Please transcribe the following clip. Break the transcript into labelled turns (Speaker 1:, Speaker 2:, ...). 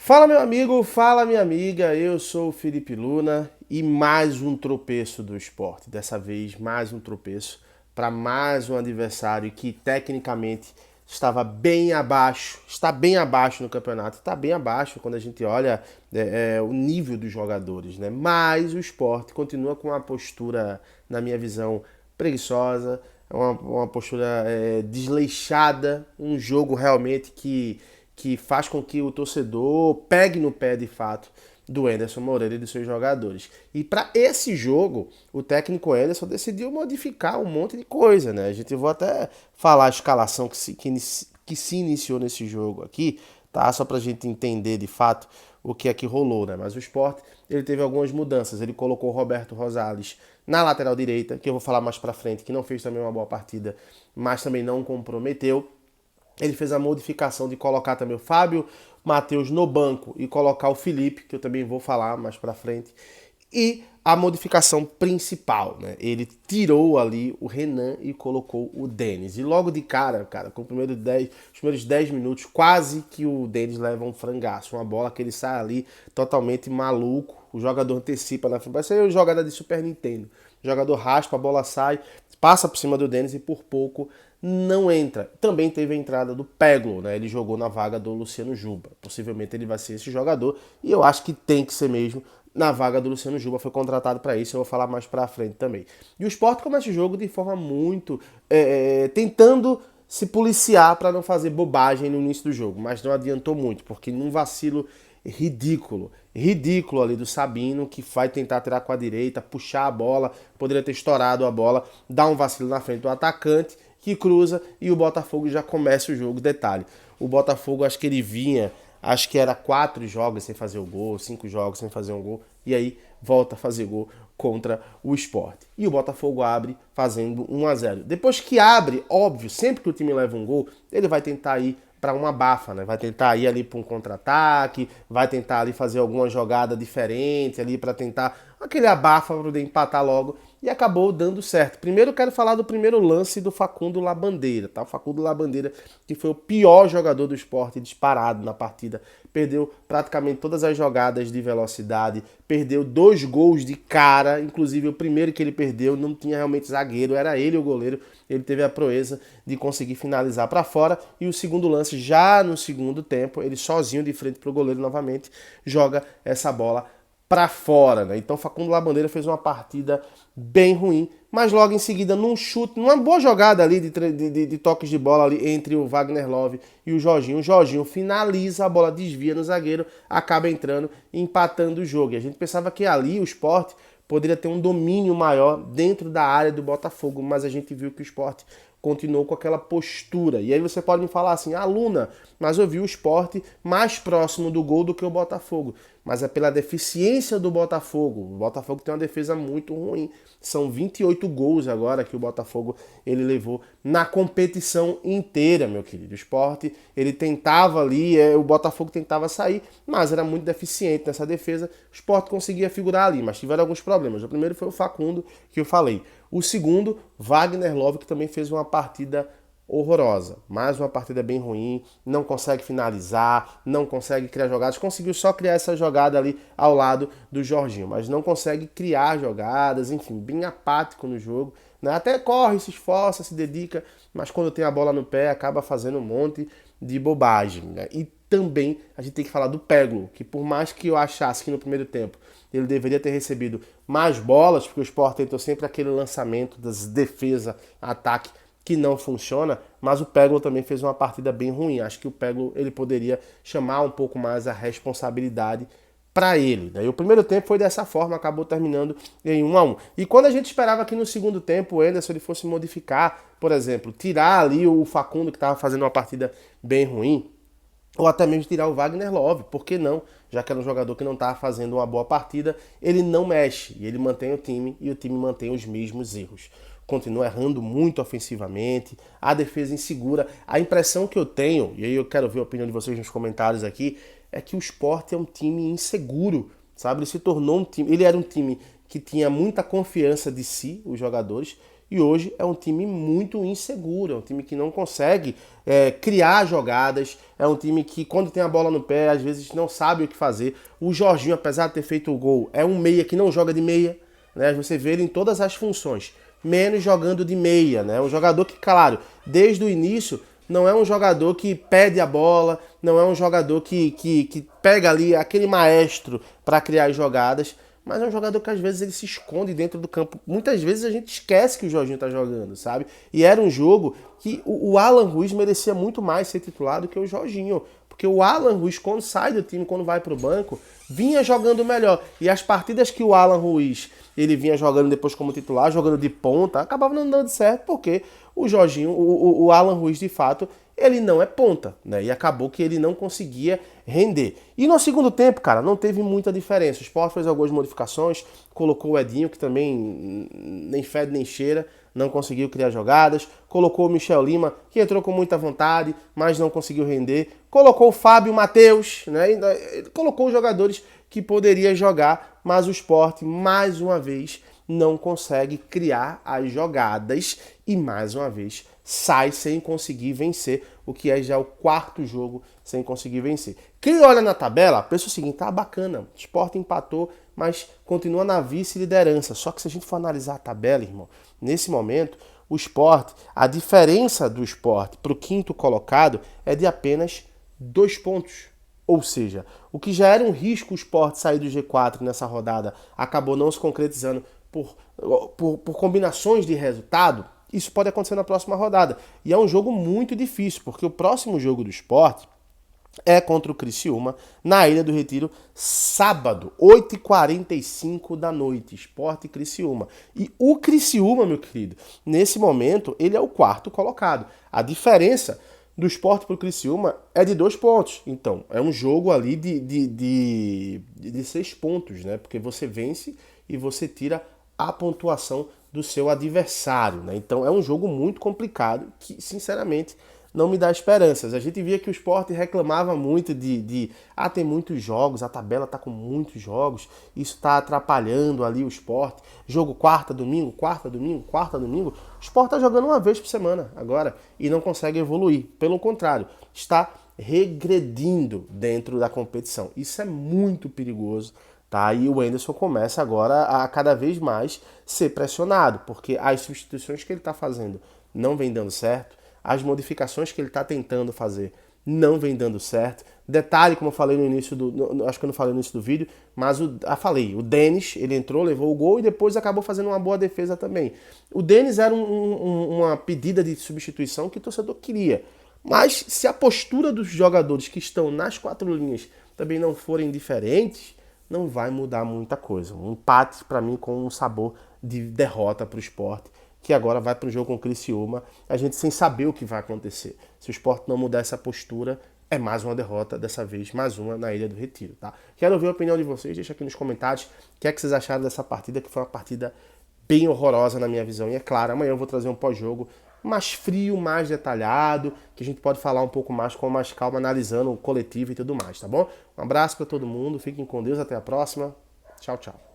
Speaker 1: Fala meu amigo, fala minha amiga, eu sou o Felipe Luna e mais um tropeço do esporte. Dessa vez mais um tropeço para mais um adversário que tecnicamente estava bem abaixo, está bem abaixo no campeonato, está bem abaixo quando a gente olha o nível dos jogadores, né? Mas o esporte continua com uma postura, na minha visão, preguiçosa, uma postura desleixada, um jogo realmente que faz com que o torcedor pegue no pé de fato do Anderson Moreira e de seus jogadores. E para esse jogo, o técnico Anderson decidiu modificar um monte de coisa, né? A gente vou até falar a escalação que se iniciou nesse jogo aqui, tá? Só para a gente entender de fato o que é que rolou, né? Mas o Sport, ele teve algumas mudanças. Ele colocou o Roberto Rosales na lateral direita, que eu vou falar mais para frente, que não fez também uma boa partida, mas também não comprometeu. Ele fez a modificação de colocar também o Fábio Matheus no banco e colocar o Felipe, que eu também vou falar mais pra frente. E a modificação principal, né? Ele tirou ali o Renan e colocou o Denis. E logo de cara, com os primeiros 10 minutos, quase que o Denis leva um frangaço. Uma bola que ele sai ali totalmente maluco. O jogador antecipa na frente. Vai ser uma jogada de Super Nintendo. O jogador raspa, a bola sai, passa por cima do Denis e por pouco não entra. Também teve a entrada do Peglo, né? Ele jogou na vaga do Luciano Juba. Possivelmente ele vai ser esse jogador e eu acho que tem que ser mesmo na vaga do Luciano Juba. Foi contratado para isso, eu vou falar mais para frente também. E o Sport começa o jogo de forma muito tentando se policiar para não fazer bobagem no início do jogo, mas não adiantou muito, porque num vacilo ridículo ali do Sabino, que vai tentar tirar com a direita, puxar a bola, poderia ter estourado a bola, dar um vacilo na frente do atacante, que cruza e o Botafogo já começa o jogo. Detalhe, o Botafogo acho que ele vinha, acho que era 4 jogos sem fazer o gol, 5 jogos sem fazer um gol, e aí volta a fazer gol contra o Sport. E o Botafogo abre fazendo 1-0. Depois que abre, óbvio, sempre que o time leva um gol, ele vai tentar ir para uma bafa, né? Vai tentar ir ali para um contra-ataque, vai tentar ali fazer alguma jogada diferente ali para tentar aquele abafa para poder empatar logo e acabou dando certo. Primeiro eu quero falar do primeiro lance do Facundo Labandeira, tá? O Facundo Labandeira, que foi o pior jogador do Sport disparado na partida, perdeu praticamente todas as jogadas de velocidade, perdeu 2 gols de cara, inclusive o primeiro que ele perdeu não tinha realmente zagueiro, era ele o goleiro, ele teve a proeza de conseguir finalizar para fora, e o segundo lance, já no segundo tempo, ele sozinho de frente para o goleiro novamente, joga essa bola para fora, né? Então Facundo Labandeira fez uma partida bem ruim, mas logo em seguida num chute, numa boa jogada ali de toques de bola ali entre o Wagner Love e o Jorginho finaliza, a bola desvia no zagueiro, acaba entrando e empatando o jogo. E a gente pensava que ali o Sport poderia ter um domínio maior dentro da área do Botafogo, mas a gente viu que o Sport continuou com aquela postura. E aí você pode me falar assim, Luna, mas eu vi o Sport mais próximo do gol do que o Botafogo. Mas é pela deficiência do Botafogo. O Botafogo tem uma defesa muito ruim. São 28 gols agora que o Botafogo ele levou na competição inteira, meu querido. O Sport, ele tentava ali, o Botafogo tentava sair, mas era muito deficiente nessa defesa. O Sport conseguia figurar ali, mas tiveram alguns problemas. O primeiro foi o Facundo, que eu falei. O segundo, Wagner Love, que também fez uma partida horrorosa. Mais uma partida bem ruim, não consegue finalizar, não consegue criar jogadas. Conseguiu só criar essa jogada ali ao lado do Jorginho, mas não consegue criar jogadas, enfim, bem apático no jogo. Né? Até corre, se esforça, se dedica, mas quando tem a bola no pé acaba fazendo um monte de bobagem. Né? E também a gente tem que falar do Peglo, que por mais que eu achasse que no primeiro tempo ele deveria ter recebido mais bolas, porque o Sport tentou sempre aquele lançamento das defesa, ataque, que não funciona, mas o Peglo também fez uma partida bem ruim. Acho que o Peglo ele poderia chamar um pouco mais a responsabilidade para ele. Daí o primeiro tempo foi dessa forma, acabou terminando em 1-1. E quando a gente esperava que no segundo tempo o Anderson ele fosse modificar, por exemplo, tirar ali o Facundo que estava fazendo uma partida bem ruim, ou até mesmo tirar o Wagner Love, por que não? Já que era um jogador que não estava fazendo uma boa partida, ele não mexe, e ele mantém o time, e o time mantém os mesmos erros. Continua errando muito ofensivamente, a defesa insegura. A impressão que eu tenho, e aí eu quero ver a opinião de vocês nos comentários aqui, é que o Sport é um time inseguro, sabe? Ele se tornou um time, ele era um time que tinha muita confiança de si, os jogadores, e hoje é um time muito inseguro, é um time que não consegue criar jogadas, é um time que quando tem a bola no pé, às vezes não sabe o que fazer. O Jorginho, apesar de ter feito o gol, é um meia que não joga de meia, né? Você vê ele em todas as funções, menos jogando de meia, né? Um jogador que, claro, desde o início não é um jogador que pede a bola, não é um jogador que pega ali aquele maestro para criar as jogadas, mas é um jogador que às vezes ele se esconde dentro do campo. Muitas vezes a gente esquece que o Jorginho tá jogando, sabe? E era um jogo que o Alan Ruiz merecia muito mais ser titular do que o Jorginho. Porque o Alan Ruiz, quando sai do time, quando vai pro banco, vinha jogando melhor. E as partidas que o Alan Ruiz ele vinha jogando depois como titular, jogando de ponta, acabava não dando certo, porque o Jorginho, o Alan Ruiz, de fato, ele não é ponta, né? E acabou que ele não conseguia render. E no segundo tempo, cara, não teve muita diferença. O Sport fez algumas modificações, colocou o Edinho, que também nem fede nem cheira, não conseguiu criar jogadas. Colocou o Michel Lima, que entrou com muita vontade, mas não conseguiu render. Colocou o Fábio Matheus, né? Ele colocou os jogadores que poderia jogar, mas o Sport, mais uma vez, não consegue criar as jogadas e, mais uma vez, sai sem conseguir vencer, o que é já o quarto jogo sem conseguir vencer. Quem olha na tabela, pensa o seguinte, tá bacana, o Sport empatou, mas continua na vice-liderança. Só que se a gente for analisar a tabela, irmão, nesse momento, o Sport, a diferença do Sport para o quinto colocado é de apenas 2 pontos. Ou seja, o que já era um risco o Sport sair do G4 nessa rodada acabou não se concretizando por combinações de resultado. Isso pode acontecer na próxima rodada. E é um jogo muito difícil, porque o próximo jogo do Sport é contra o Criciúma, na Ilha do Retiro, sábado, 8h45 da noite, Sport e Criciúma. E o Criciúma, meu querido, nesse momento, ele é o quarto colocado. A diferença do Sport para o Criciúma é de 2 pontos. Então, é um jogo ali de 6 pontos, né? Porque você vence e você tira a pontuação do seu adversário, né? Então, é um jogo muito complicado que, sinceramente, não me dá esperanças. A gente via que o Sport reclamava muito tem muitos jogos, a tabela tá com muitos jogos, isso está atrapalhando ali o Sport. Jogo quarta, domingo, quarta, domingo, quarta, domingo. O Sport tá jogando uma vez por semana agora e não consegue evoluir. Pelo contrário, está regredindo dentro da competição. Isso é muito perigoso, tá? E o Wenderson começa agora a cada vez mais ser pressionado, porque as substituições que ele está fazendo não vem dando certo. As modificações que ele está tentando fazer não vem dando certo. Detalhe, como eu falei no início acho que eu não falei no início do vídeo, mas o Denis, ele entrou, levou o gol e depois acabou fazendo uma boa defesa também. O Denis era uma pedida de substituição que o torcedor queria. Mas se a postura dos jogadores que estão nas 4 linhas também não forem diferentes, não vai mudar muita coisa. Um empate, para mim, com um sabor de derrota para o Sport, que agora vai para o jogo com o Criciúma, a gente sem saber o que vai acontecer. Se o Sport não mudar essa postura, é mais uma derrota, dessa vez mais uma na Ilha do Retiro, tá? Quero ver a opinião de vocês, deixa aqui nos comentários o que é que vocês acharam dessa partida, que foi uma partida bem horrorosa na minha visão. E é claro, amanhã eu vou trazer um pós-jogo mais frio, mais detalhado, que a gente pode falar um pouco mais com mais calma, analisando o coletivo e tudo mais, tá bom? Um abraço para todo mundo, fiquem com Deus, até a próxima. Tchau, tchau.